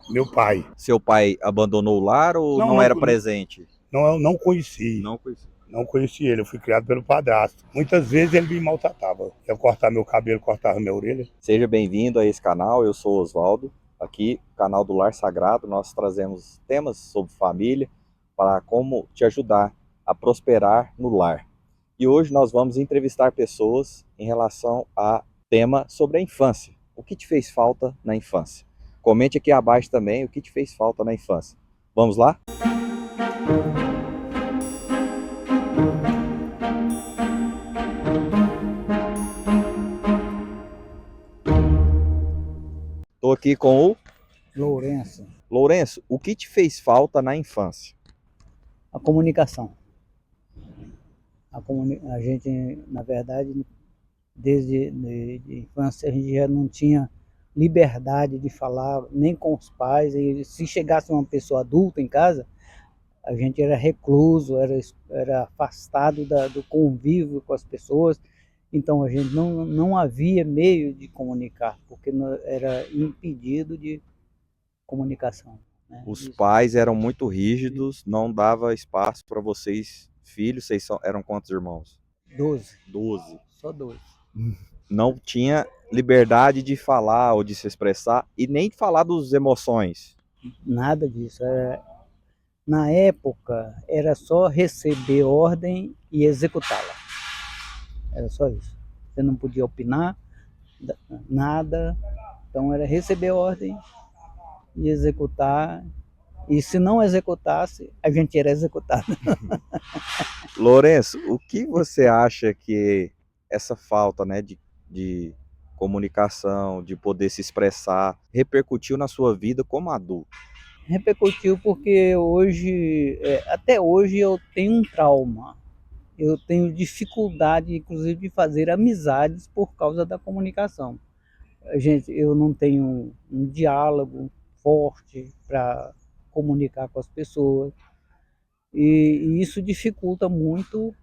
Meu pai. Seu pai abandonou o lar ou Não, não não, era presente? não, eu não conheci. Não conheci. Não conheci ele, eu fui criado pelo padrasto. Muitas vezes ele me maltratava. Ia cortar meu cabelo, cortava minha orelha. Seja bem-vindo a esse canal, eu sou Oswaldo. Aqui, canal do Lar Sagrado, nós trazemos temas sobre família para como te ajudar a prosperar no lar. E hoje nós vamos entrevistar pessoas em relação a tema sobre a infância. O que te fez falta na infância? Comente aqui abaixo também o que te fez falta na infância. Vamos lá? Estou aqui com o Lourenço, Lourenço. O que te fez falta na infância? a comunicação. A gente, na verdade, desde de infância, a gente já não tinha liberdade de falar nem com os pais. E se chegasse uma pessoa adulta em casa, a gente era recluso, era afastado do convívio com as pessoas. Então, a gente não havia meio de comunicar, porque era impedido de comunicação, né? Os Isso. pais eram muito rígidos, não dava espaço para vocês, filhos, eram quantos irmãos? 12, 12. só 12. Não tinha liberdade de falar ou de se expressar e nem de falar das emoções. Nada disso. Na época, era só receber ordem e executá-la. Era só isso. Você não podia opinar nada. Então, era receber ordem e executar. E se não executasse, a gente era executado. Lourenço, o que você acha que essa falta, né, de comunicação, de poder se expressar, repercutiu na sua vida como adulto? Repercutiu porque hoje, até hoje, eu tenho um trauma. Eu tenho dificuldade, inclusive, de fazer amizades por causa da comunicação. Gente, eu não tenho um diálogo forte para comunicar com as pessoas e isso dificulta muito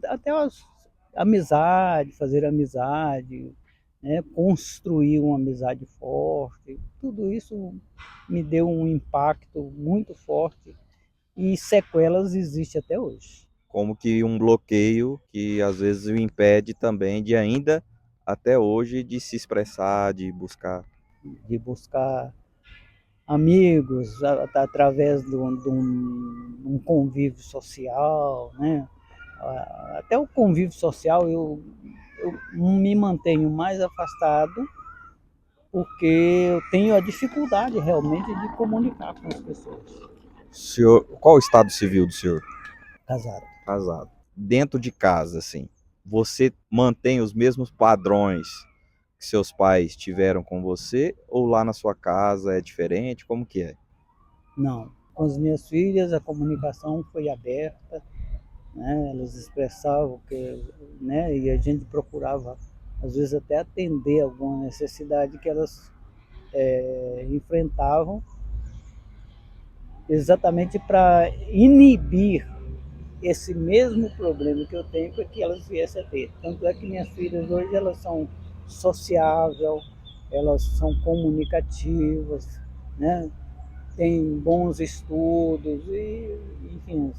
até as amizade, fazer amizade, né? Construir uma amizade forte. Tudo isso me deu um impacto muito forte e sequelas existem até hoje. Como que um bloqueio que às vezes o impede também de ainda, até hoje, de se expressar, de buscar. De buscar amigos através de um convívio social, né? Até o convívio social eu me mantenho mais afastado porque eu tenho a dificuldade realmente de comunicar com as pessoas. Senhor, qual o estado civil do senhor? Casado. Casado. Dentro de casa, assim, você mantém os mesmos padrões que seus pais tiveram com você ou lá na sua casa é diferente? Como que é? Não. Com as minhas filhas a comunicação foi aberta, né? Elas expressavam que, né? E a gente procurava às vezes até atender alguma necessidade que elas enfrentavam, exatamente para inibir esse mesmo problema que eu tenho para que elas viessem a ter. Tanto é que minhas filhas hoje elas são sociáveis, elas são comunicativas, né? Têm bons estudos e, enfim,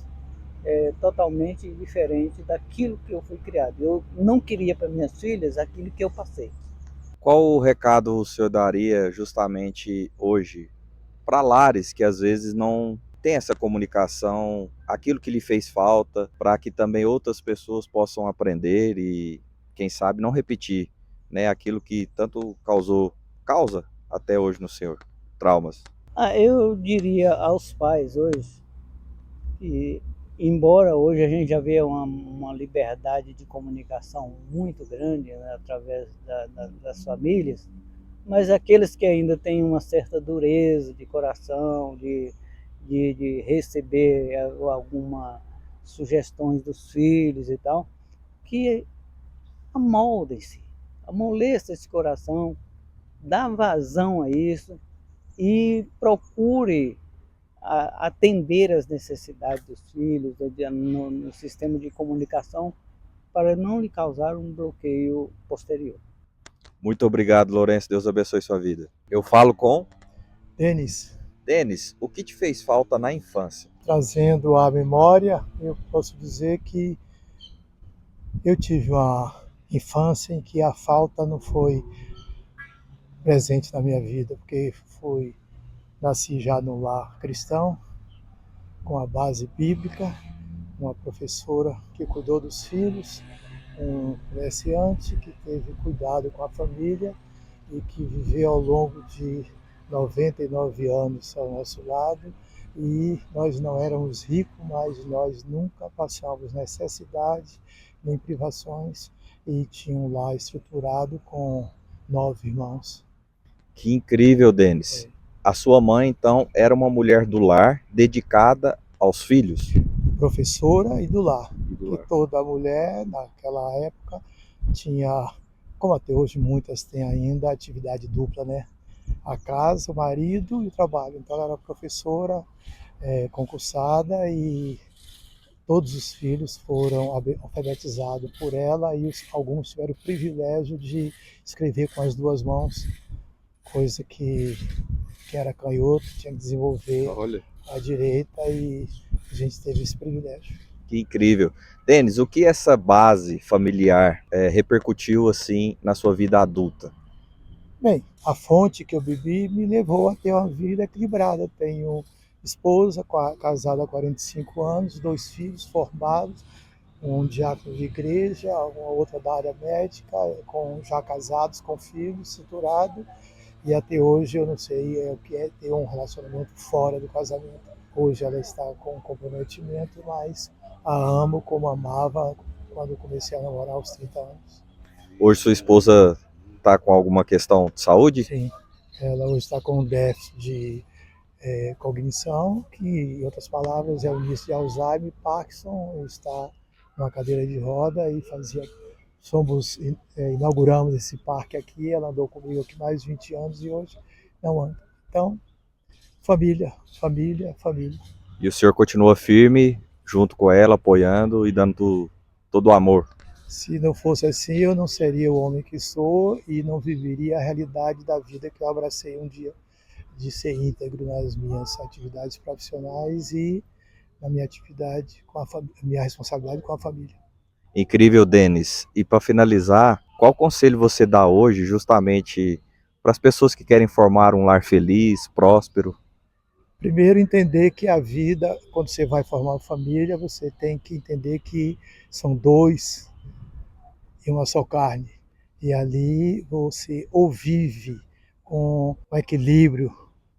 é totalmente diferente daquilo que eu fui criado. Eu não queria para minhas filhas aquilo que eu passei. Qual o recado o senhor daria justamente hoje para lares que às vezes não tem essa comunicação, aquilo que lhe fez falta, para que também outras pessoas possam aprender e, quem sabe, não repetir, né, aquilo que tanto causa até hoje no senhor, traumas. Eu diria aos pais hoje que, embora hoje a gente já vê uma liberdade de comunicação muito grande, né, através das famílias, mas aqueles que ainda têm uma certa dureza de coração, de receber algumas sugestões dos filhos e tal, que amoldem-se, amoleça esse coração, dá vazão a isso e procure atender às necessidades dos filhos no sistema de comunicação para não lhe causar um bloqueio posterior. Muito obrigado, Lourenço. Deus abençoe sua vida. Eu falo com Denis, Denis, o que te fez falta na infância? trazendo à memória, eu posso dizer que eu tive uma infância em que a falta não foi presente na minha vida, porque nasci já no lar cristão, com a base bíblica, uma professora que cuidou dos filhos, um comerciante que teve cuidado com a família e que viveu ao longo de 99 anos ao nosso lado. E nós não éramos ricos, mas nós nunca passamos necessidade nem privações e tinha um lar estruturado com 9 irmãos. Que incrível, Denis. A sua mãe, então, era uma mulher do lar, dedicada aos filhos? Professora e do lar. Que toda mulher, naquela época, tinha, como até hoje muitas têm ainda, atividade dupla, né? A casa, o marido e o trabalho. Então ela era professora, concursada, e todos os filhos foram alfabetizados por ela e alguns tiveram o privilégio de escrever com as duas mãos, coisa que era canhoto, tinha que desenvolver a direita, e a gente teve esse privilégio. Que incrível. Denis, o que essa base familiar repercutiu assim na sua vida adulta? Bem, a fonte que eu bebi me levou a ter uma vida equilibrada. Tenho esposa, casada há 45 anos, 2 filhos formados, um diácono de igreja, uma outra da área médica, já casados, com filhos, estruturado. E até hoje eu não sei o que é ter um relacionamento fora do casamento. Hoje ela está com comprometimento, mas a amo como amava quando eu comecei a namorar aos 30 anos. Hoje sua esposa está com alguma questão de saúde? Sim, ela hoje está com um déficit de cognição, que em outras palavras é o início de Alzheimer e Parkinson. Está numa cadeira de roda e inauguramos esse parque aqui. Ela andou comigo aqui mais de 20 anos e hoje não anda. Então, família, família, família. E o senhor continua firme junto com ela, apoiando e dando todo o amor? Se não fosse assim, eu não seria o homem que sou e não viveria a realidade da vida que eu abracei um dia, de ser íntegro nas minhas atividades profissionais e na minha atividade minha responsabilidade com a família. Incrível, Denis. E para finalizar, qual conselho você dá hoje justamente para as pessoas que querem formar um lar feliz, próspero? Primeiro, entender que a vida, quando você vai formar uma família, você tem que entender que são 2 e uma só carne. E ali você ou vive com o equilíbrio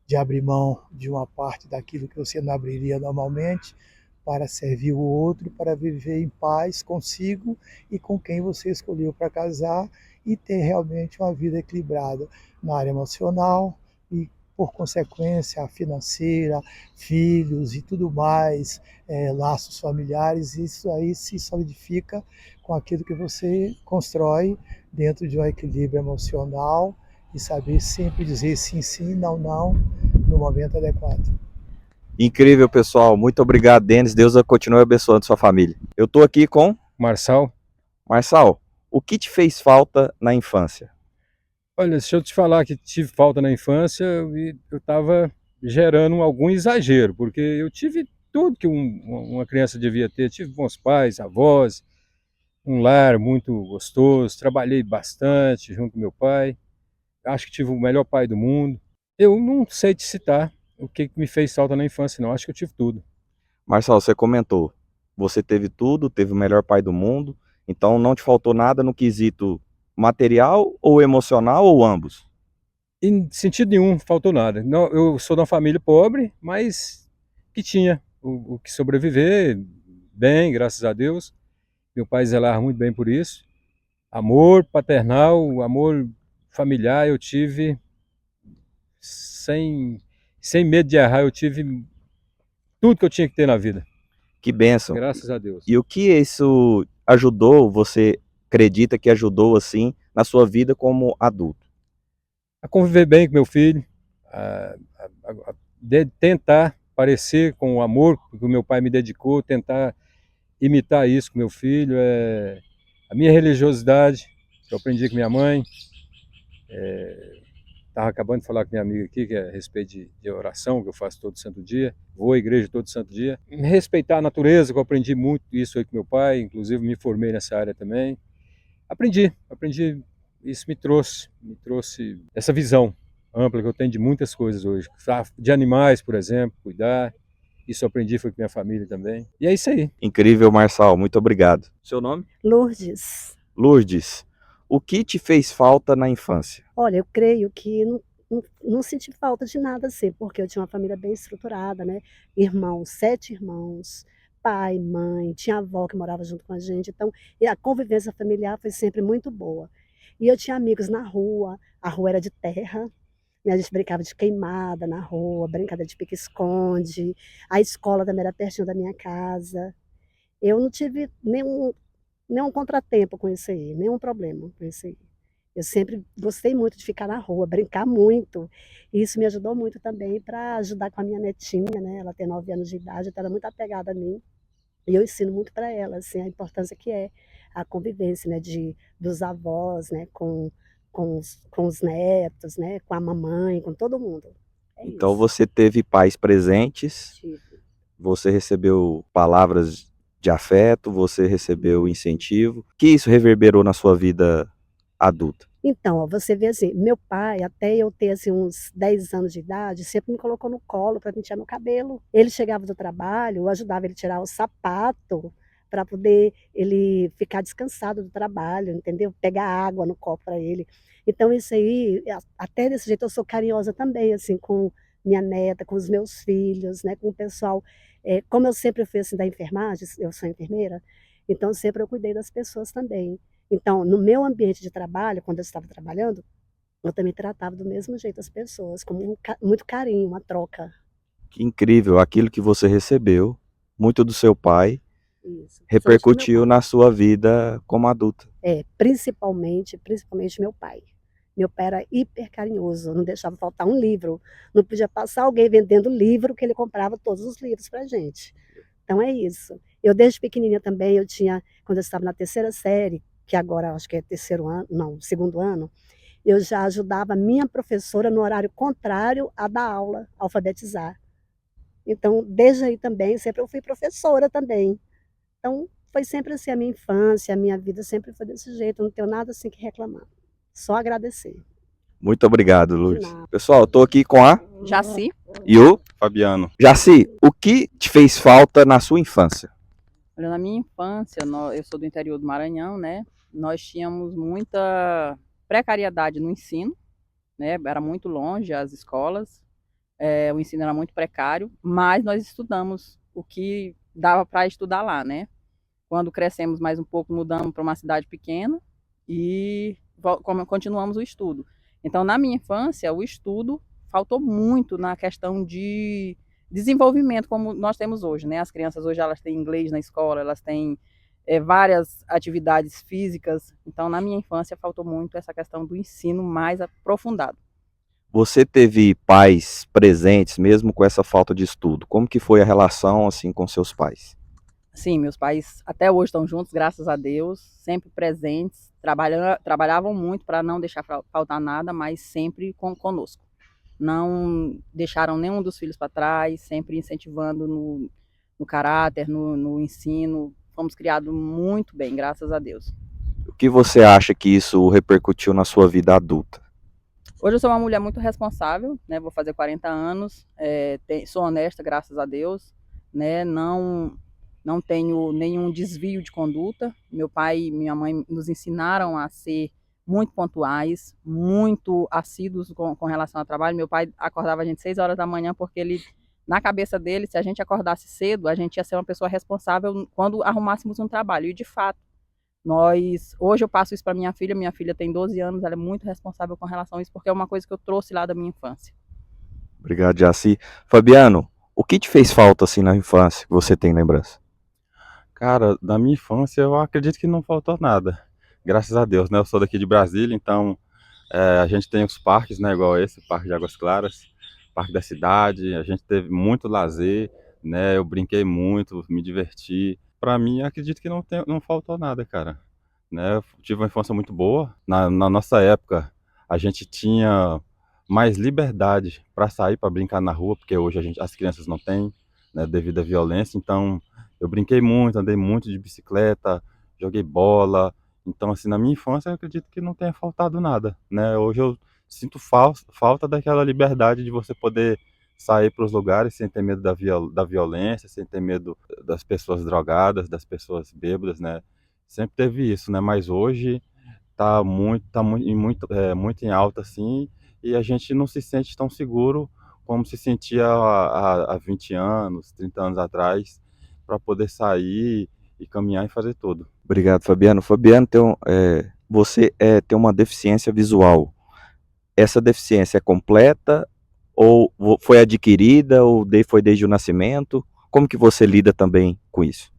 de abrir mão de uma parte daquilo que você não abriria normalmente para servir o outro, para viver em paz consigo e com quem você escolheu para casar, e ter realmente uma vida equilibrada na área emocional e, por consequência, financeira, filhos e tudo mais, laços familiares. Isso aí se solidifica com aquilo que você constrói dentro de um equilíbrio emocional e saber sempre dizer sim, sim, não, não, no momento adequado. Incrível, pessoal. Muito obrigado, Denis. Deus continue abençoando sua família. Eu estou aqui com Marçal. Marçal, o que te fez falta na infância? Olha, se eu te falar que tive falta na infância, eu estava gerando algum exagero, porque eu tive tudo que uma criança devia ter. Tive bons pais, avós, um lar muito gostoso, trabalhei bastante junto com meu pai. Acho que tive o melhor pai do mundo. Eu não sei te citar o que me fez falta na infância, não. Acho que eu tive tudo. Marçal, você comentou, você teve tudo, teve o melhor pai do mundo, então não te faltou nada no quesito material ou emocional ou ambos? Em sentido nenhum, faltou nada. Não, eu sou de uma família pobre, mas que tinha o que sobreviver bem, graças a Deus. Meu pai zelava muito bem por isso. Amor paternal, amor familiar, eu tive sem medo de errar. Eu tive tudo que eu tinha que ter na vida. Que bênção. Graças a Deus. E o que isso ajudou, você acredita que ajudou assim na sua vida como adulto? A conviver bem com meu filho, tentar parecer com o amor que o meu pai me dedicou, tentar imitar isso com meu filho, a minha religiosidade, que eu aprendi com minha mãe, Estava acabando de falar com minha amiga aqui, que é a respeito de oração, que eu faço todo santo dia, vou à igreja todo santo dia. Respeitar a natureza, que eu aprendi muito isso aí com meu pai, inclusive me formei nessa área também. Aprendi, isso me trouxe essa visão ampla que eu tenho de muitas coisas hoje. De animais, por exemplo, cuidar. Isso eu aprendi foi com minha família também. E é isso aí. Incrível, Marçal, muito obrigado. Seu nome? Lourdes. Lourdes, o que te fez falta na infância? Olha, eu creio que não senti falta de nada assim, porque eu tinha uma família bem estruturada, né? Irmãos, 7 irmãos, pai, mãe, tinha avó que morava junto com a gente, então e a convivência familiar foi sempre muito boa. E eu tinha amigos na rua, a rua era de terra, né? A gente brincava de queimada na rua, brincadeira de pique-esconde, a escola também era pertinho da minha casa. Eu não tive nenhum contratempo com isso aí, nenhum problema com isso aí. Eu sempre gostei muito de ficar na rua, brincar muito. E isso me ajudou muito também para ajudar com a minha netinha, né? Ela tem 9 anos de idade, então ela é muito apegada a mim. E eu ensino muito para ela, assim, a importância que é a convivência, né? Dos avós, né? Com os netos, né? Com a mamãe, com todo mundo. É Então isso. você teve pais presentes, Tive. você recebeu palavras de afeto, você recebeu incentivo. Que isso reverberou na sua vida adulta? Então, ó, você vê assim, meu pai, até eu ter assim, uns 10 anos de idade, sempre me colocou no colo para pentear meu cabelo. Ele chegava do trabalho, eu ajudava ele a tirar o sapato para poder ele ficar descansado do trabalho, entendeu? Pegar água no copo para ele. Então, isso aí, até desse jeito, eu sou carinhosa também, assim, com minha neta, com os meus filhos, né, com o pessoal. Como eu sempre fui assim da enfermagem, eu sou enfermeira, então sempre eu cuidei das pessoas também. Então, no meu ambiente de trabalho, quando eu estava trabalhando, eu também tratava do mesmo jeito as pessoas, com muito carinho, uma troca. Que incrível, aquilo que você recebeu, muito do seu pai, Isso. Principalmente do meu repercutiu pai. na sua vida como adulta. Principalmente meu pai. Meu pai era hiper carinhoso, não deixava faltar um livro. Não podia passar alguém vendendo livro, que ele comprava todos os livros para a gente. Então é isso. Eu desde pequenininha também, quando eu estava na 3ª série, que agora acho que é terceiro ano, não, segundo ano, eu já ajudava a minha professora no horário contrário a dar aula, alfabetizar. Então, desde aí também, sempre eu fui professora também. Então, foi sempre assim a minha infância, a minha vida sempre foi desse jeito, eu não tenho nada assim que reclamar. Só agradecer. Muito obrigado, De Lourdes. nada. Pessoal, eu tô aqui com a Jaci. e o Fabiano. Jaci. O que te fez falta na sua infância? Olha, na minha infância, eu sou do interior do Maranhão, né? Nós tínhamos muita precariedade no ensino, né? Era muito longe as escolas, o ensino era muito precário, mas nós estudamos o que dava para estudar lá, né? Quando crescemos mais um pouco, mudamos para uma cidade pequena e continuamos o estudo. Então, na minha infância, o estudo faltou muito na questão de desenvolvimento como nós temos hoje, né? As crianças hoje elas têm inglês na escola, elas têm várias atividades físicas. Então, na minha infância, faltou muito essa questão do ensino mais aprofundado. Você teve pais presentes mesmo com essa falta de estudo? Como que foi a relação assim com seus pais? Sim, meus pais até hoje estão juntos, graças a Deus, sempre presentes, trabalhavam muito para não deixar faltar nada, mas sempre conosco. Não deixaram nenhum dos filhos para trás, sempre incentivando no caráter, no ensino. Fomos criados muito bem, graças a Deus. O que você acha que isso repercutiu na sua vida adulta? Hoje eu sou uma mulher muito responsável, né? Vou fazer 40 anos, sou honesta, graças a Deus, né? Não tenho nenhum desvio de conduta. Meu pai e minha mãe nos ensinaram a ser muito pontuais, muito assíduos com relação ao trabalho. Meu pai acordava a gente 6 horas da manhã porque ele, na cabeça dele, se a gente acordasse cedo, a gente ia ser uma pessoa responsável quando arrumássemos um trabalho. E de fato, hoje eu passo isso para minha filha tem 12 anos, ela é muito responsável com relação a isso, porque é uma coisa que eu trouxe lá da minha infância. Obrigado, Jaci. Fabiano, o que te fez falta assim na infância que você tem lembrança? Cara, da minha infância eu acredito que não faltou nada. Graças a Deus, né? Eu sou daqui de Brasília, então a gente tem os parques, né? Igual esse, o Parque de Águas Claras, Parque da Cidade. A gente teve muito lazer, né? Eu brinquei muito, me diverti. Pra mim, acredito que não faltou nada, cara. Né? Eu tive uma infância muito boa. Na nossa época, a gente tinha mais liberdade para sair, para brincar na rua, porque hoje as crianças não têm, né, devido à violência. Então, eu brinquei muito, andei muito de bicicleta, joguei bola. Então, assim, na minha infância, eu acredito que não tenha faltado nada, né? Hoje eu sinto falta daquela liberdade de você poder sair para os lugares sem ter medo da violência, sem ter medo das pessoas drogadas, das pessoas bêbadas, né? Sempre teve isso, né? Mas hoje muito em alta, assim, e a gente não se sente tão seguro como se sentia há 20 anos, 30 anos atrás, para poder sair e caminhar e fazer tudo. Obrigado, Fabiano. Fabiano, você tem uma deficiência visual. Essa deficiência é completa ou foi adquirida ou foi desde o nascimento? Como que você lida também com isso?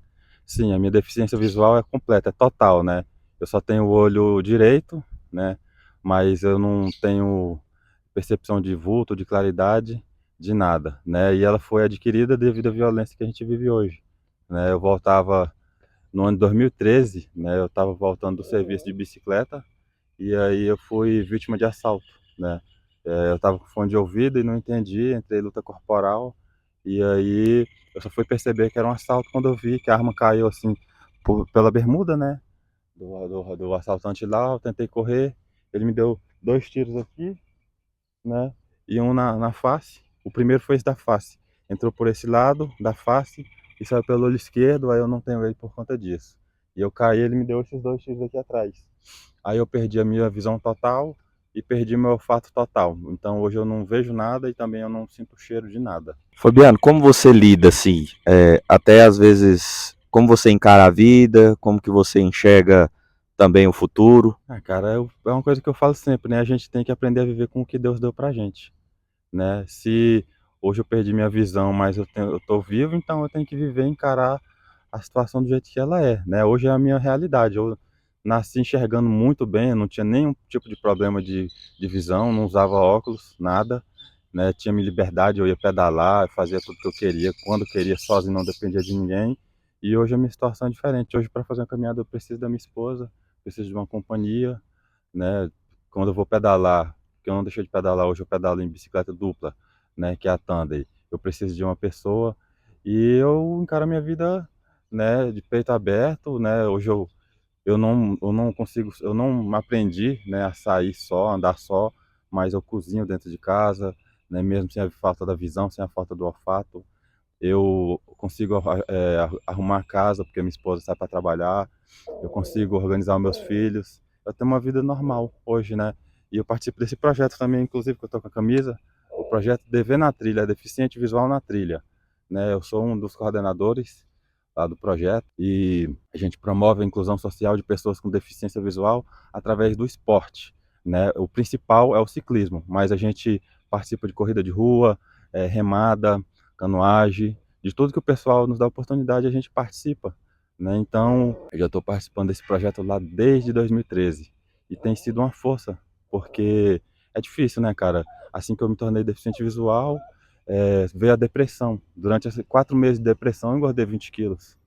Sim, a minha deficiência visual é completa, é total, né? Eu só tenho o olho direito, né? Mas eu não tenho percepção de vulto, de claridade, de nada, né? E ela foi adquirida devido à violência que a gente vive hoje, né? Eu voltava no ano de 2013, né? Eu estava voltando do serviço de bicicleta e aí eu fui vítima de assalto, né? Eu estava com fone de ouvido e não entendi, entrei em luta corporal e aí eu só fui perceber que era um assalto quando eu vi que a arma caiu assim pela bermuda, né? Do assaltante lá, eu tentei correr, ele me deu 2 tiros aqui, né? E um na face. O primeiro foi esse da face. Entrou por esse lado da face e saiu pelo olho esquerdo, aí eu não tenho ele por conta disso. E eu caí, ele me deu esses 2 tiros aqui atrás. Aí eu perdi a minha visão total e perdi meu olfato total. Então hoje eu não vejo nada e também eu não sinto cheiro de nada. Fabiano, como você lida assim, até às vezes, como você encara a vida, como que você enxerga também o futuro? Cara, é uma coisa que eu falo sempre, né? A gente tem que aprender a viver com o que Deus deu pra gente, né? Se hoje eu perdi minha visão, mas eu tô vivo, então eu tenho que viver e encarar a situação do jeito que ela é, né? Hoje é a minha realidade. Eu nasci enxergando muito bem, eu não tinha nenhum tipo de problema de visão, não usava óculos, nada, né? Tinha minha liberdade, eu ia pedalar, fazia tudo que eu queria, quando eu queria, sozinho, não dependia de ninguém. E hoje a minha situação é diferente. Hoje, para fazer uma caminhada, eu preciso da minha esposa, preciso de uma companhia, né? Quando eu vou pedalar, que eu não deixei de pedalar, hoje eu pedalo em bicicleta dupla, né? Que é a Tandem. Eu preciso de uma pessoa e eu encaro a minha vida, né? De peito aberto, né? Hoje eu não consigo, eu não aprendi, né, a sair só, andar só, mas eu cozinho dentro de casa, né, mesmo sem a falta da visão, sem a falta do olfato. Eu consigo arrumar a casa porque minha esposa sai para trabalhar, eu consigo organizar os meus filhos. Eu tenho uma vida normal hoje, né? E eu participo desse projeto também, inclusive, que eu estou com a camisa, o projeto DV na Trilha, Deficiente Visual na Trilha, né? Eu sou um dos coordenadores lá do projeto e a gente promove a inclusão social de pessoas com deficiência visual através do esporte, né? O principal é o ciclismo, mas a gente participa de corrida de rua, remada, canoagem, de tudo que o pessoal nos dá oportunidade a gente participa, né? Então, eu já estou participando desse projeto lá desde 2013 e tem sido uma força, porque é difícil, né, cara? Assim que eu me tornei deficiente visual, veio a depressão. Durante esses 4 meses de depressão, eu engordei 20 quilos.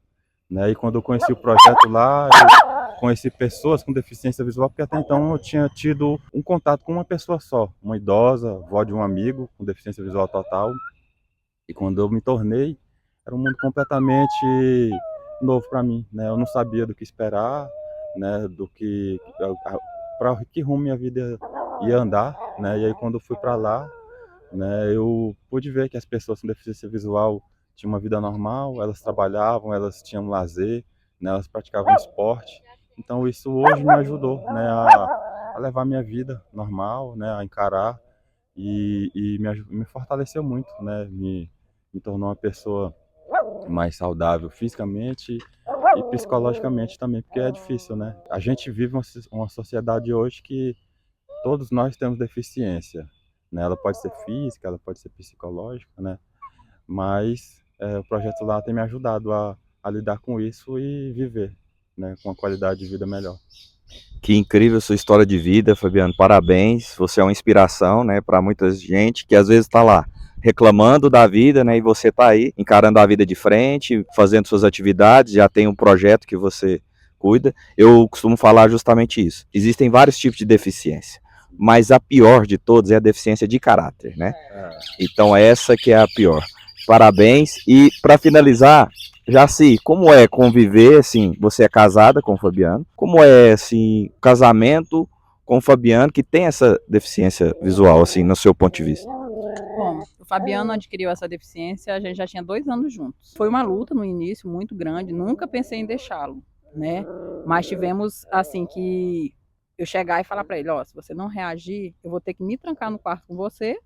Né? E quando eu conheci o projeto lá, eu conheci pessoas com deficiência visual, porque até então eu tinha tido um contato com uma pessoa só, uma idosa, avó de um amigo com deficiência visual total. E quando eu me tornei, era um mundo completamente novo para mim, né? Eu não sabia do que esperar, né? Para que rumo minha vida ia andar, né? E aí quando eu fui para lá, né, eu pude ver que as pessoas com deficiência visual tinham uma vida normal, elas trabalhavam, elas tinham lazer, né, elas praticavam esporte. Então isso hoje me ajudou, né, a levar minha vida normal, né, a encarar e me fortaleceu muito, né, me tornou uma pessoa mais saudável fisicamente e psicologicamente também, porque é difícil, né? A gente vive uma sociedade hoje que todos nós temos deficiência, né? Ela pode ser física, ela pode ser psicológica, né? Mas o projeto lá tem me ajudado a lidar com isso e viver, né? Com uma qualidade de vida melhor. Que incrível sua história de vida, Fabiano. Parabéns. Você é uma inspiração, né, para muita gente que às vezes está lá reclamando da vida, né, e você está aí encarando a vida de frente, fazendo suas atividades, já tem um projeto que você cuida. Eu costumo falar justamente isso. Existem vários tipos de deficiência. mas a pior de todas é a deficiência de caráter, né? Então essa que é a pior. Parabéns. E para finalizar, Jaci, como é conviver, assim, você é casada com o Fabiano, como é, assim, casamento com o Fabiano que tem essa deficiência visual, assim, no seu ponto de vista? Bom, o Fabiano adquiriu essa deficiência, a gente já tinha 2 anos juntos. Foi uma luta no início muito grande, nunca pensei em deixá-lo, né? Mas tivemos, assim, que eu chegar e falar para ele, ó, se você não reagir, eu vou ter que me trancar no quarto com você,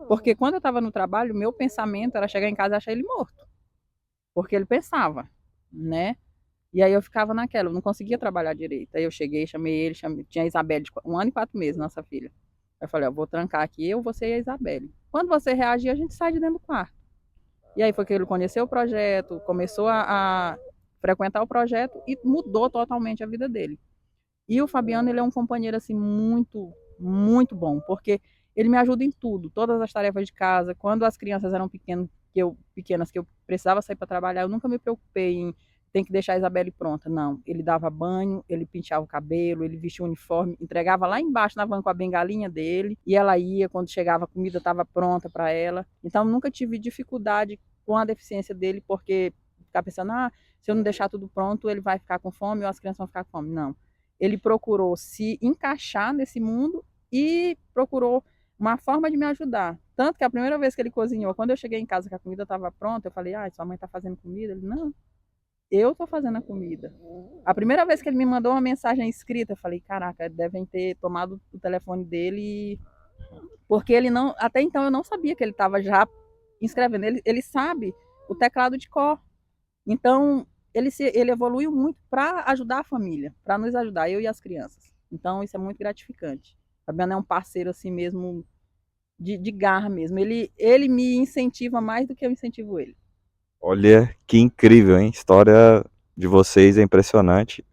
porque quando eu estava no trabalho, o meu pensamento era chegar em casa e achar ele morto, porque ele pensava, né? E aí eu ficava naquela, eu não conseguia trabalhar direito. Aí eu cheguei, chamei ele, tinha a Isabelle de 1 ano e 4 meses, nossa filha. Aí eu falei, ó, vou trancar aqui, eu, você e a Isabelle. Quando você reagir, a gente sai de dentro do quarto. E aí foi que ele conheceu o projeto, começou a frequentar o projeto e mudou totalmente a vida dele. E o Fabiano, ele é um companheiro, assim, muito, muito bom, porque ele me ajuda em tudo, todas as tarefas de casa. Quando as crianças eram pequenas, que eu precisava sair para trabalhar, eu nunca me preocupei em tem que deixar a Isabelle pronta. Não, ele dava banho, ele penteava o cabelo, ele vestia o uniforme, entregava lá embaixo na van com a bengalinha dele, e ela ia, quando chegava a comida estava pronta para ela. Então nunca tive dificuldade com a deficiência dele, porque ficar pensando, se eu não deixar tudo pronto, ele vai ficar com fome ou as crianças vão ficar com fome. Não. Ele procurou se encaixar nesse mundo e procurou uma forma de me ajudar. Tanto que a primeira vez que ele cozinhou, quando eu cheguei em casa que a comida estava pronta, eu falei, sua mãe está fazendo comida? Ele, não, eu tô fazendo a comida. A primeira vez que ele me mandou uma mensagem escrita, eu falei, caraca, devem ter tomado o telefone dele, porque ele não, até então eu não sabia que ele estava já escrevendo. Ele sabe o teclado de cor. Então, ele evoluiu muito para ajudar a família, para nos ajudar, eu e as crianças. Então, isso é muito gratificante. O Fabiano é um parceiro assim mesmo, de garra mesmo. Ele me incentiva mais do que eu incentivo ele. Olha, que incrível, hein? História de vocês é impressionante.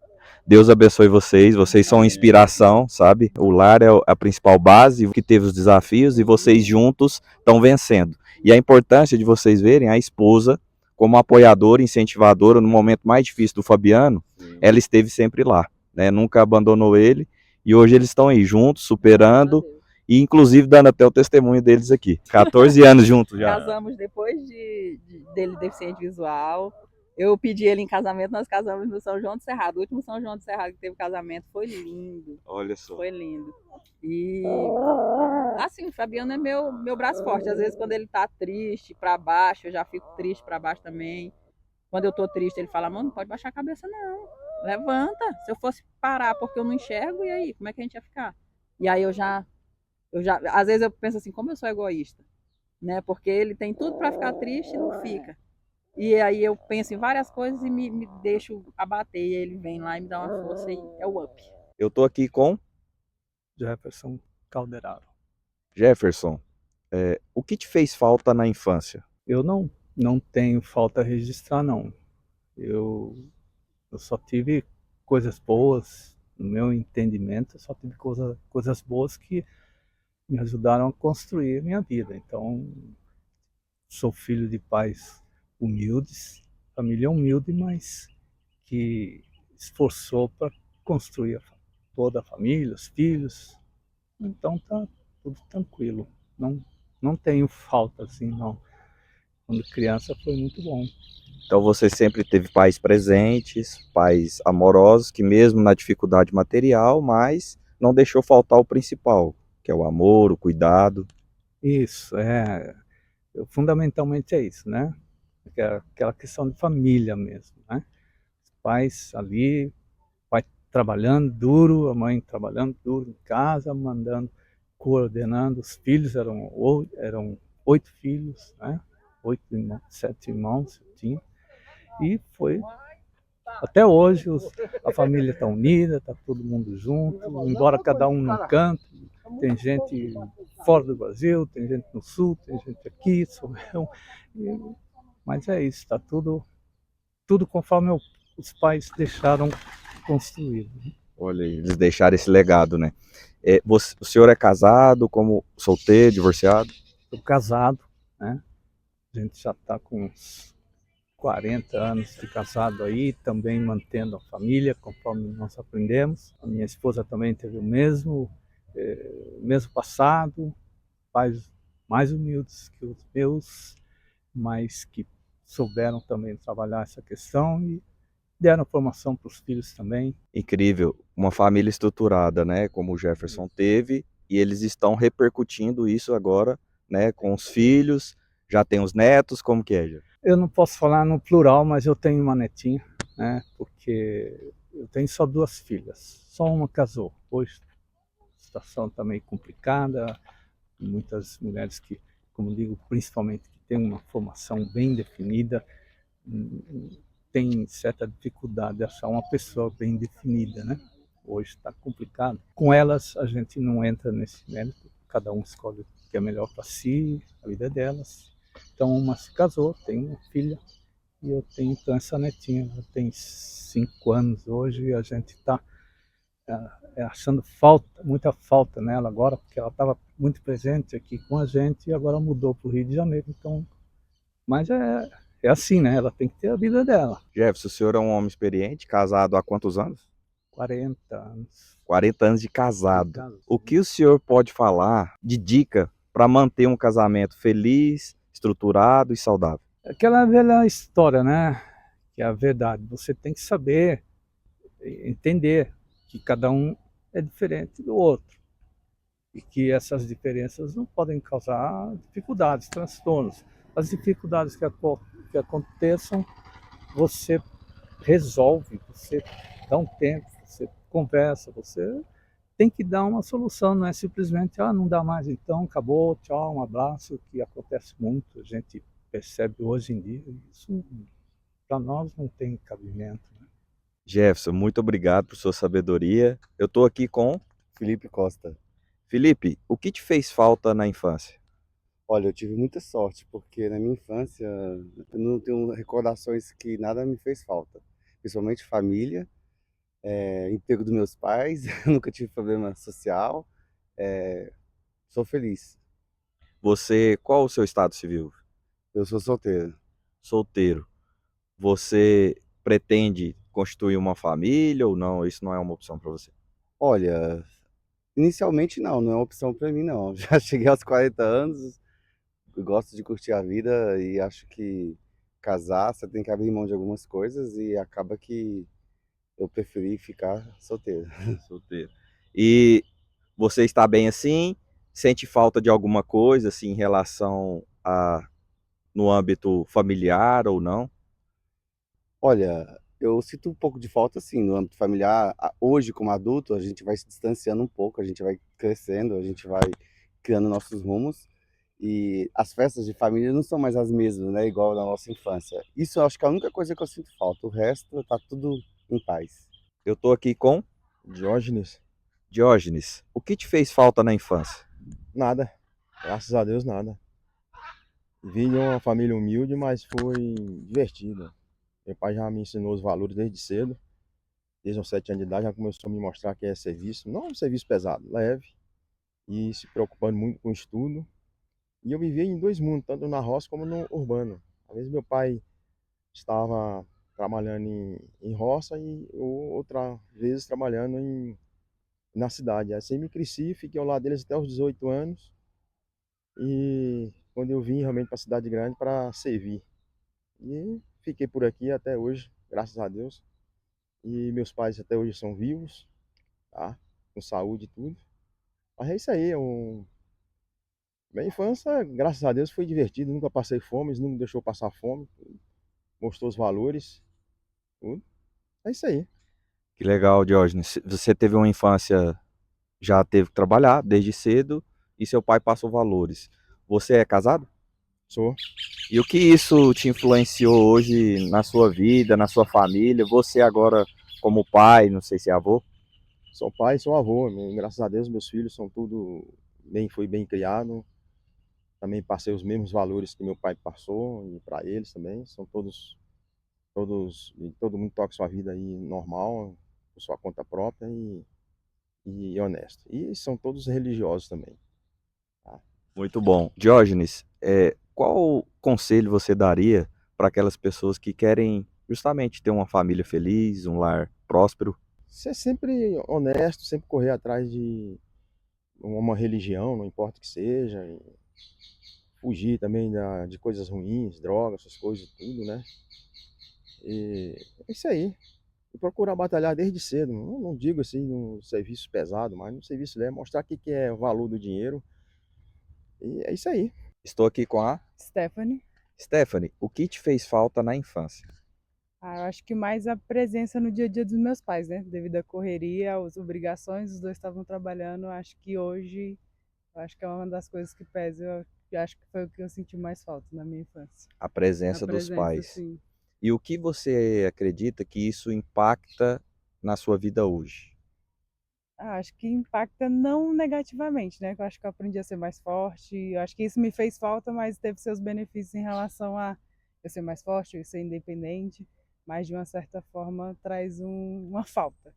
Deus abençoe vocês, vocês são inspiração, sabe? O lar é a principal base que teve os desafios e vocês juntos estão vencendo. E a importância de vocês verem a esposa como apoiadora, incentivadora no momento mais difícil do Fabiano, ela esteve sempre lá, né? Nunca abandonou ele e hoje eles estão aí juntos, superando e inclusive dando até o testemunho deles aqui. 14 anos juntos já. Casamos depois dele deficiente visual. Eu pedi ele em casamento, nós casamos no São João do Cerrado. O último São João do Cerrado que teve casamento foi lindo. Olha só. Foi lindo. E assim, o Fabiano é meu braço forte. Às vezes quando ele tá triste, para baixo, eu já fico triste para baixo também. Quando eu tô triste, ele fala, mano, não pode baixar a cabeça não. Levanta. Se eu fosse parar porque eu não enxergo, e aí, como é que a gente ia ficar? E aí eu já às vezes eu penso assim, como eu sou egoísta, né? Porque ele tem tudo para ficar triste e não fica. E aí eu penso em várias coisas e me deixo abater. E ele vem lá e me dá uma força e é o up. Eu tô aqui com Jefferson Calderaro. Jefferson. O que te fez falta na infância? Eu não tenho falta a registrar, não. Eu só tive coisas boas, no meu entendimento, eu só tive coisas boas que me ajudaram a construir a minha vida. Então, sou filho de pais humildes, família humilde, mas que esforçou para construir toda a família, os filhos. Então tá tudo tranquilo. Não tenho falta assim, não. Quando criança foi muito bom. Então você sempre teve pais presentes, pais amorosos, que mesmo na dificuldade material, mas não deixou faltar o principal, que é o amor, o cuidado. Isso, fundamentalmente é isso, né? Aquela questão de família mesmo, né? Os pais ali, pai trabalhando duro, a mãe trabalhando duro em casa, coordenando. Os filhos eram 8 filhos, né? 7 irmãos eu tinha. E foi até hoje a família está unida, está todo mundo junto, embora cada um num canto. Tem gente fora do Brasil, tem gente no sul, tem gente aqui, sou eu. Mas é isso, está tudo conforme os pais deixaram construído. Olha aí, eles deixaram esse legado, né? O senhor é casado, como solteiro, divorciado? Estou casado, né? A gente já está com uns 40 anos de casado aí, também mantendo a família, conforme nós aprendemos. A minha esposa também teve o mesmo mesmo passado, pais mais humildes que os meus, mas que souberam também trabalhar essa questão e deram formação para os filhos também. Incrível, uma família estruturada, né, como o Jefferson teve, e eles estão repercutindo isso agora, né, com os filhos, já tem os netos, como que é, Jefferson? Eu não posso falar no plural, mas eu tenho uma netinha, né, porque eu tenho só 2 filhas, só uma casou. Hoje a situação está meio complicada, muitas mulheres que, como digo, principalmente que têm uma formação bem definida, tem certa dificuldade de achar uma pessoa bem definida, né? Hoje está complicado. Com elas, a gente não entra nesse mérito, cada um escolhe o que é melhor para si, a vida delas. Então, uma se casou, tem uma filha, e eu tenho então essa netinha, ela tem 5 anos hoje, e a gente está achando muita falta nela agora, porque ela estava muito presente aqui com a gente e agora mudou para o Rio de Janeiro, então, mas é assim, né? Ela tem que ter a vida dela. Jefferson, o senhor é um homem experiente, casado há quantos anos? 40 anos. 40 anos de casado. O que o senhor pode falar de dica para manter um casamento feliz, estruturado e saudável? Aquela velha história, né? Que é a verdade. Você tem que saber entender que cada um é diferente do outro e que essas diferenças não podem causar dificuldades, transtornos. As dificuldades que aconteçam, você resolve, você dá um tempo, você conversa, você tem que dar uma solução, não é simplesmente, não dá mais então, acabou, tchau, um abraço, que acontece muito, a gente percebe hoje em dia, isso para nós não tem cabimento. Né? Jefferson, muito obrigado por sua sabedoria. Eu estou aqui com Felipe Costa. Felipe. O que te fez falta na infância? Olha, eu tive muita sorte, porque na minha infância eu não tenho recordações que nada me fez falta. Principalmente família, emprego dos meus pais, eu nunca tive problema social, sou feliz. Qual o seu estado civil? Eu sou solteiro. Solteiro. Você pretende constituir uma família ou não? Isso não é uma opção para você? Olha, inicialmente não é uma opção para mim não. Já cheguei aos 40 anos, eu gosto de curtir a vida e acho que casar, você tem que abrir mão de algumas coisas e acaba que eu preferi ficar solteiro. Solteiro. E você está bem assim? Sente falta de alguma coisa assim em relação a no âmbito familiar ou não? Olha, eu sinto um pouco de falta sim no âmbito familiar. Hoje, como adulto, a gente vai se distanciando um pouco, a gente vai crescendo, a gente vai criando nossos rumos. E as festas de família não são mais as mesmas, né? Igual na nossa infância. Isso eu acho que é a única coisa que eu sinto falta. O resto tá tudo em paz. Eu estou aqui com Diógenes? Diógenes. O que te fez falta na infância? Nada. Graças a Deus, nada. Vim de uma família humilde, mas foi divertido. Meu pai já me ensinou os valores desde cedo. Desde uns 7 anos de idade já começou a me mostrar que é serviço, não um serviço pesado, leve, e se preocupando muito com o estudo. E eu vivia em 2 mundos, tanto na roça como no urbano. Às vezes meu pai estava trabalhando em roça e outra vezes trabalhando na cidade. Assim me cresci, fiquei ao lado deles até os 18 anos. E quando eu vim realmente para a cidade grande para servir. E fiquei por aqui até hoje, graças a Deus. E meus pais até hoje são vivos, tá? Com saúde e tudo. Mas é isso aí, minha infância, graças a Deus, foi divertida. Nunca passei fome, eles nunca me deixou passar fome. Mostrou os valores, tudo. É isso aí. Que legal, Diógenes. Você teve uma infância, já teve que trabalhar desde cedo e seu pai passou valores. Você é casado? Sou. E o que isso te influenciou hoje na sua vida, na sua família? Você agora como pai, não sei se é avô? Sou pai, sou avô. Graças a Deus, meus filhos são tudo bem, fui bem criado. Também passei os mesmos valores que meu pai passou e para eles também. São todo mundo toca sua vida aí normal, por sua conta própria e honesto. E são todos religiosos também. Tá? Muito bom. Diógenes, qual conselho você daria para aquelas pessoas que querem justamente ter uma família feliz, um lar próspero? Ser sempre honesto, sempre correr atrás uma religião, não importa o que seja, e fugir também de coisas ruins, drogas, essas coisas, tudo, né? E é isso aí. E procurar batalhar desde cedo. Não digo assim no serviço pesado, mas no serviço leve, mostrar o que que é o valor do dinheiro. E é isso aí. Estou aqui com a Stephanie. Stephanie. O que te fez falta na infância? Eu acho que mais a presença no dia a dia dos meus pais, né? Devido à correria, às obrigações, os dois estavam trabalhando. Acho que hoje, eu acho que é uma das coisas que pesa. Eu acho que foi o que eu senti mais falta na minha infância. A A presença dos presença, pais. sim. E o que você acredita que isso impacta na sua vida hoje? Acho que impacta não negativamente, né? Eu acho que eu aprendi a ser mais forte. Eu acho que isso me fez falta, mas teve seus benefícios em relação a eu ser mais forte, eu ser independente, mas de uma certa forma traz uma falta.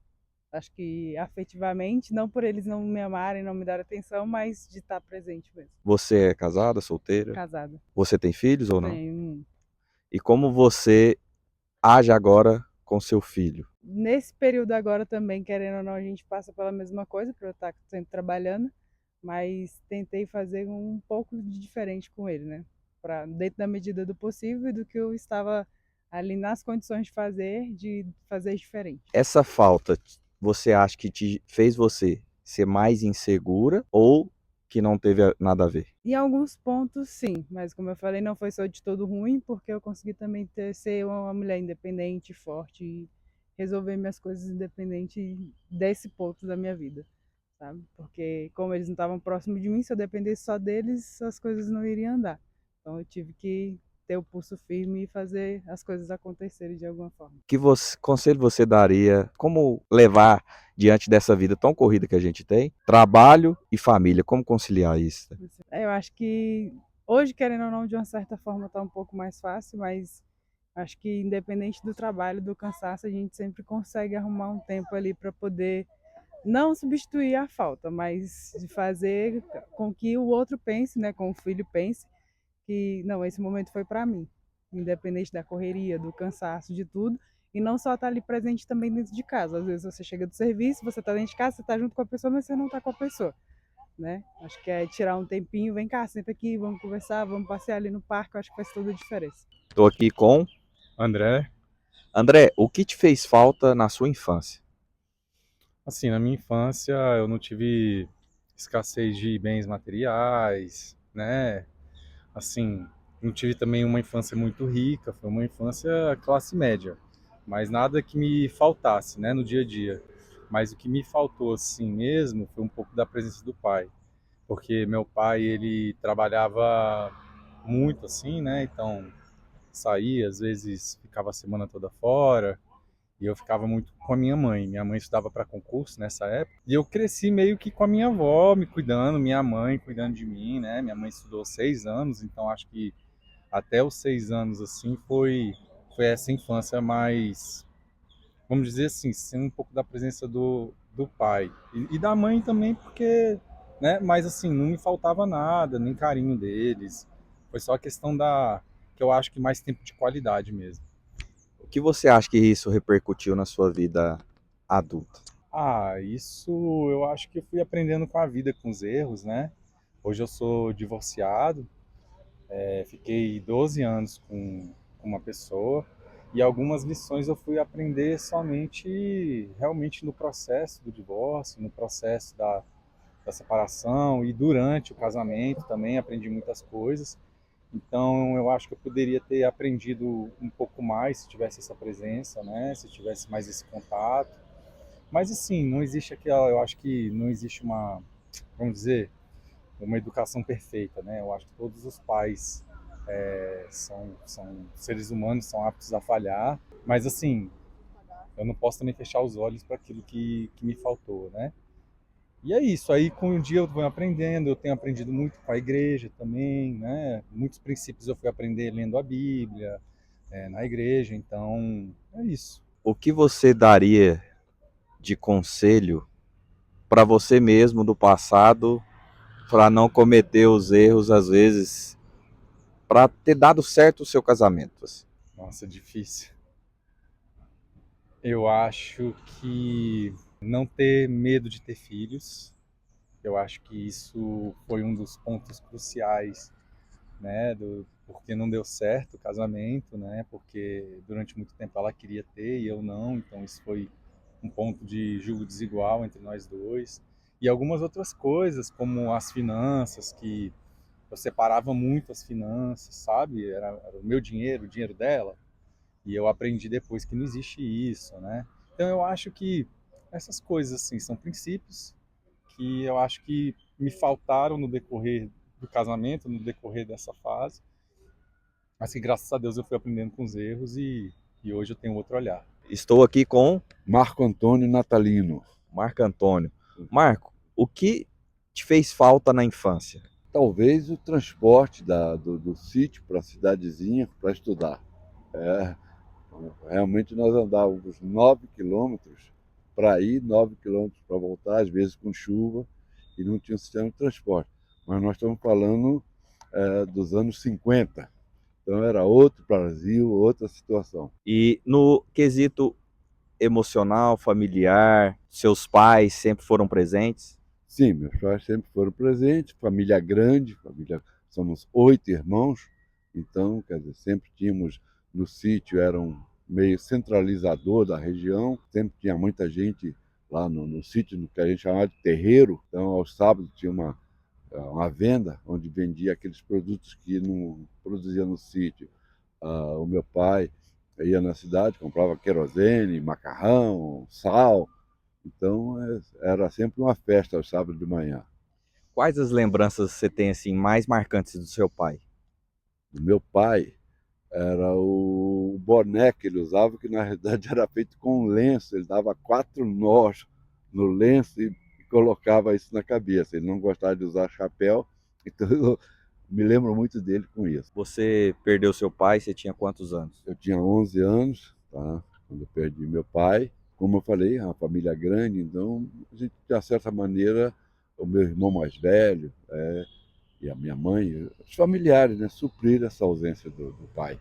Acho que afetivamente, não por eles não me amarem, não me darem atenção, mas de estar presente mesmo. Você é casada, solteira? Casada. Você tem filhos ou não? Tenho. E como você age agora com seu filho? Nesse período agora também, querendo ou não, a gente passa pela mesma coisa, por eu estar sempre trabalhando, mas tentei fazer um pouco de diferente com ele, né? Dentro da medida do possível e do que eu estava ali nas condições de fazer diferente. Essa falta, você acha que te fez você ser mais insegura ou que não teve nada a ver? Em alguns pontos, sim, mas como eu falei, não foi só de todo ruim, porque eu consegui também ser uma mulher independente, forte e resolver minhas coisas independente desse ponto da minha vida, sabe? Porque como eles não estavam próximos de mim, se eu dependesse só deles, as coisas não iriam andar. Então eu tive que ter o pulso firme e fazer as coisas acontecerem de alguma forma. Que conselho você daria? Como levar diante dessa vida tão corrida que a gente tem, trabalho e família? Como conciliar isso? Eu acho que hoje, querendo ou não, de uma certa forma está um pouco mais fácil, mas acho que independente do trabalho, do cansaço, a gente sempre consegue arrumar um tempo ali para poder não substituir a falta, mas de fazer com que o outro pense, né, com o filho pense que não, esse momento foi para mim, independente da correria, do cansaço, de tudo, e não só estar ali presente também dentro de casa. Às vezes você chega do serviço, você está dentro de casa, você está junto com a pessoa, mas você não está com a pessoa, né? Acho que é tirar um tempinho, vem cá, senta aqui, vamos conversar, vamos passear ali no parque, eu acho que faz toda a diferença. Estou aqui com André, André. O que te fez falta na sua infância? assim, na minha infância eu não tive escassez de bens materiais, né? Assim, não tive também uma infância muito rica, foi uma infância classe média, mas nada que me faltasse, né, no dia a dia. Mas o que me faltou assim mesmo foi um pouco da presença do pai, porque meu pai ele trabalhava muito assim, né? Então saía, às vezes ficava a semana toda fora, e eu ficava muito com a minha mãe. Minha mãe estudava para concurso nessa época. E eu cresci meio que com a minha avó me cuidando, minha mãe cuidando de mim, né? Minha mãe estudou 6 anos, então acho que até os 6 anos, assim, foi essa infância mais, vamos dizer assim, sem um pouco da presença do pai. E da mãe também, porque, né? Mas assim, não me faltava nada, nem carinho deles. Foi só a questão que eu acho que mais tempo de qualidade mesmo. O que você acha que isso repercutiu na sua vida adulta? Isso eu acho que eu fui aprendendo com a vida, com os erros, né? Hoje eu sou divorciado, fiquei 12 anos com uma pessoa e algumas lições eu fui aprender somente realmente no processo do divórcio, no processo da separação e durante o casamento também aprendi muitas coisas. Então eu acho que eu poderia ter aprendido um pouco mais se tivesse essa presença, né? Se tivesse mais esse contato. Mas assim, não existe aquela, eu acho que não existe uma, vamos dizer, uma educação perfeita, né? Eu acho que todos os pais são seres humanos, são aptos a falhar, mas assim, eu não posso também fechar os olhos para aquilo que me faltou, né? E é isso, aí com o dia eu vou aprendendo, eu tenho aprendido muito com a igreja também, né? Muitos princípios eu fui aprender lendo a Bíblia, na igreja, então é isso. O que você daria de conselho para você mesmo do passado, para não cometer os erros às vezes, para ter dado certo o seu casamento? Assim? Nossa, difícil. Eu acho que não ter medo de ter filhos, Eu acho que isso foi um dos pontos cruciais, né, porque não deu certo o casamento, né, porque durante muito tempo ela queria ter e eu não, então isso foi um ponto de julgo desigual entre nós dois. E algumas outras coisas, como as finanças, que eu separava muito as finanças, sabe? Era o meu dinheiro, o dinheiro dela. E eu aprendi depois que não existe isso, né? Então eu acho que essas coisas assim são princípios que eu acho que me faltaram no decorrer do casamento, no decorrer dessa fase. Mas que graças a Deus eu fui aprendendo com os erros e hoje eu tenho outro olhar. Estou aqui com Marco Antônio Natalino. Marco Antônio. Marco, o que te fez falta na infância? Talvez o transporte do sítio para a cidadezinha para estudar. Realmente nós andávamos 9 quilômetros para ir, 9 quilômetros para voltar, às vezes com chuva, e não tinha sistema de transporte. Mas nós estamos falando dos anos 50. Então era outro Brasil, outra situação. E no quesito emocional, familiar, seus pais sempre foram presentes? Sim, meus pais sempre foram presentes, família grande, somos 8 irmãos, então, quer dizer, sempre tínhamos no sítio, era um meio centralizador da região, sempre tinha muita gente lá no sítio, no que a gente chamava de terreiro, então aos sábados tinha uma venda onde vendia aqueles produtos que não produzia no sítio. O meu pai ia na cidade, comprava querosene, macarrão, sal, então era sempre uma festa aos sábados de manhã. Quais as lembranças você tem assim mais marcantes do seu pai? Do meu pai era o boné que ele usava, que na realidade era feito com lenço, ele dava 4 nós no lenço e colocava isso na cabeça. Ele não gostava de usar chapéu, então eu me lembro muito dele com isso. Você perdeu seu pai, você tinha quantos anos? Eu tinha 11 anos, tá? Quando eu perdi meu pai. Como eu falei, é uma família grande, então a gente, de certa maneira, o meu irmão mais velho e a minha mãe, os familiares, né, supriram essa ausência do pai.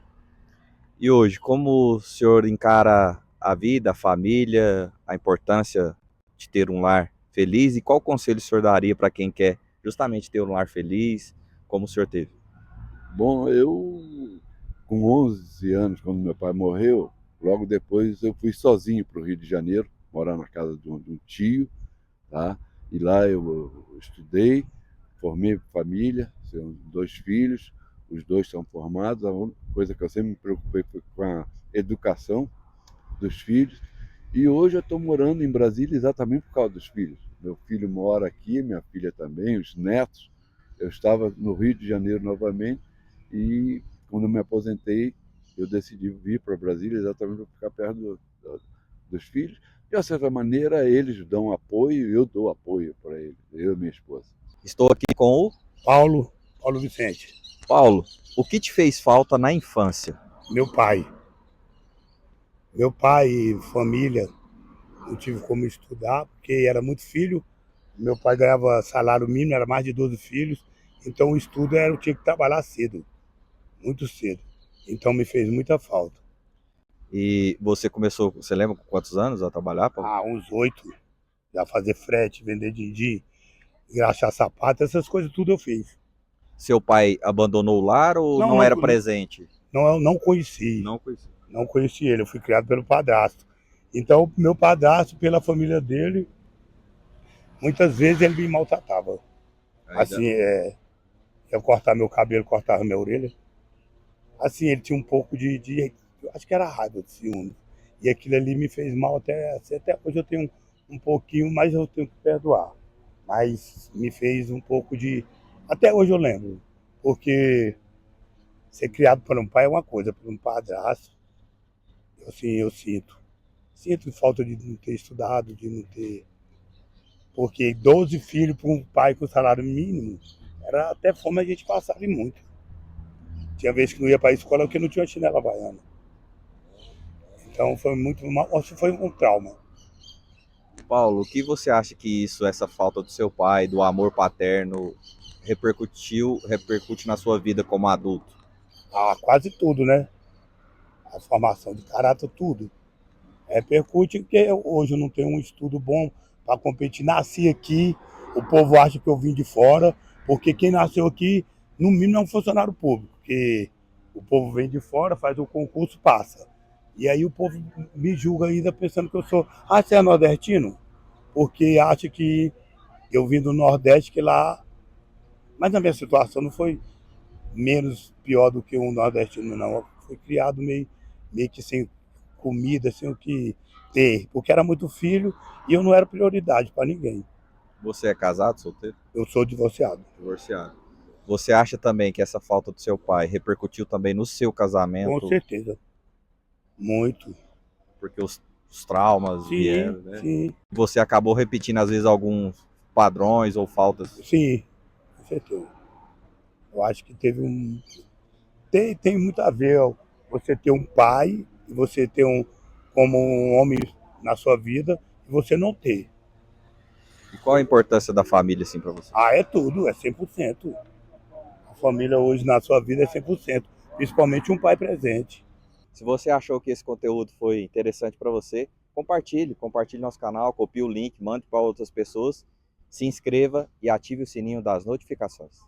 E hoje, como o senhor encara a vida, a família, a importância de ter um lar feliz e qual conselho o senhor daria para quem quer justamente ter um lar feliz, como o senhor teve? Bom, eu, com 11 anos, quando meu pai morreu, logo depois eu fui sozinho para o Rio de Janeiro, morar na casa de um tio, tá? E lá eu estudei, formei família, tenho 2 filhos, os 2 são formados. A única coisa que eu sempre me preocupei foi com a educação dos filhos. E hoje eu estou morando em Brasília exatamente por causa dos filhos. Meu filho mora aqui, minha filha também, os netos. Eu estava no Rio de Janeiro novamente e quando eu me aposentei, eu decidi vir para Brasília exatamente para ficar perto dos filhos. De uma certa maneira, eles dão apoio e eu dou apoio para eles, eu e minha esposa. Estou aqui com o Paulo Vicente. Paulo, o que te fez falta na infância? Meu pai. Meu pai e família, não tive como estudar, porque era muito filho. Meu pai ganhava salário mínimo, era mais de 12 filhos. Então o estudo eu tinha que trabalhar cedo, muito cedo. Então me fez muita falta. E você começou, você lembra com quantos anos a trabalhar, Paulo? Uns 8, já fazer frete, vender din-din, engraxar sapato, essas coisas tudo eu fiz. Seu pai abandonou o lar ou não era presente? Não conheci. Não conheci. Não conheci ele, eu fui criado pelo padrasto. Então, meu padrasto, pela família dele, muitas vezes ele me maltratava. Assim, eu cortava meu cabelo, cortava minha orelha. Assim, ele tinha um pouco acho que era raiva, de ciúme. E aquilo ali me fez mal até hoje eu tenho um pouquinho, mas eu tenho que perdoar. Mas me fez um pouco até hoje eu lembro, porque ser criado por um pai é uma coisa, por um padrasto, assim, eu sinto falta de não ter estudado, de não ter... Porque 12 filhos para um pai com salário mínimo, era até fome a gente passava muito. Tinha vezes que não ia para a escola porque não tinha chinela havaiana. Então foi muito mal, acho que foi um trauma. Paulo, o que você acha que essa falta do seu pai, do amor paterno, repercute na sua vida como adulto? Quase tudo, né? A formação de caráter, tudo. Repercute porque hoje eu não tenho um estudo bom para competir. Nasci aqui, O povo acha que eu vim de fora, porque quem nasceu aqui, no mínimo, é um funcionário público, porque o povo vem de fora, faz o concurso, passa. E aí o povo me julga ainda pensando que eu sou, você é nordestino? Porque acha que eu vim do Nordeste, que lá... Mas a minha situação não foi menos pior do que um nordestino, não. Eu fui criado meio que sem comida, sem o que ter, porque era muito filho e eu não era prioridade para ninguém. Você é casado, solteiro? Eu sou divorciado. Divorciado. Você acha também que essa falta do seu pai repercutiu também no seu casamento? Com certeza. Muito. Porque os traumas vieram, né? Sim. Você acabou repetindo, às vezes, alguns padrões ou faltas? Sim, com certeza. Eu acho que teve tem muito a ver você ter um pai e você ter como um homem na sua vida e você não ter. E qual a importância da família, assim, para você? É tudo, é 100%. A família hoje na sua vida é 100%, principalmente um pai presente. Se você achou que esse conteúdo foi interessante para você, compartilhe nosso canal, copie o link, mande para outras pessoas, se inscreva e ative o sininho das notificações.